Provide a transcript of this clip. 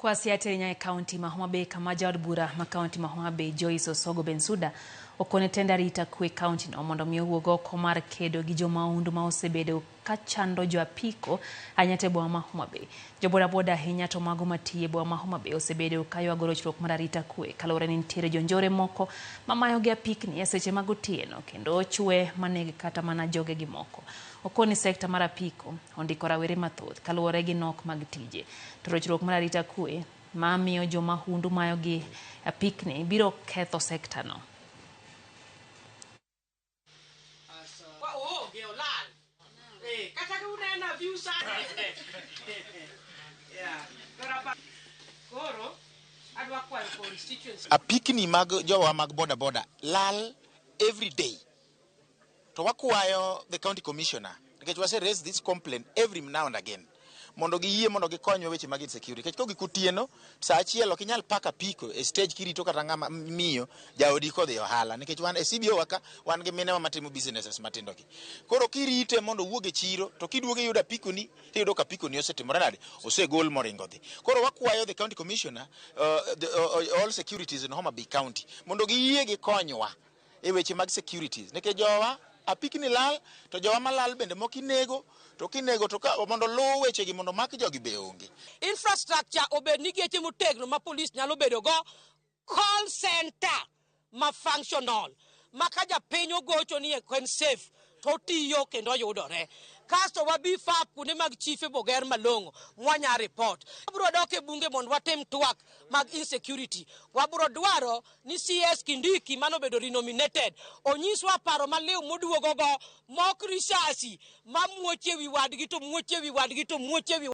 Kwa siatenya e kaunti ma Homa Bay kama jaod bura ma kaunti ma Homa Bay Joyce Osogo Bensuda okone tenda rita kwe kaunti no mondo mi owuog oko mar kedo gi jomaundu ma osebedo ka chando jo apiko anyate boma ma Homa Bay. Jo boda ahinya to mago matiye boma ma Homa Bay osebedo ka ywago rochruok mar arita kwe kaluwore ni nitiere jonjore moko mamayo gi apikni e seche mag otieno kendo chwe maneg kata mana joge gi moko. Okoni sekta mar apiko ondiko rawere mathoth kaluwore gi nok mag tije. To rochruok mar arita kwe mamiyo jomahundu mayo gi apikni biro ketho sekta no. Apikni mag jowa mag boda lal every day. To wakwayo the county commissioner because we say raise this complaint every now and again. Mondo giyie mondo gikonywa weche mag insecurity. Kech kogi kutieno saa achiel ok inyal paka apiko e stage kirito kata ng'ama miyo jaodi kodhi ohala nikech wan e CBO waka wan gi minewa matimo businesses matindo gi. Koro kirite mondo wuoge chiro to kiduoge yudo apiko ni tiyudo ka apiko ni osetimore nade osegol moringo dhi. Koro wakwayo the county commissioner all securities in Homa Bay County mondo giyie gikonywa e weche mag securities nikech jowa apikni lal to jowa malal bende mokinego to kinego to mondo luw weche gi mondo mak jogi be onge. Infrastructure obed ni geche motegno ma police nyalo bedo go, call center ma functional ma ka japiny ogocho ni en safe to tiyo kendo yudore. Kasto wabi fap kuonde mag chife boger malongo mwanya report. Wabro dok e bunge mondo watem twak mag insecurity. Wabro dwaro ni CS Kindiki mano bedo renominated onyiswa paro maliw moduogo go mok risasi ma muoche wi wadgi to muoche wi wadgi to muoche wi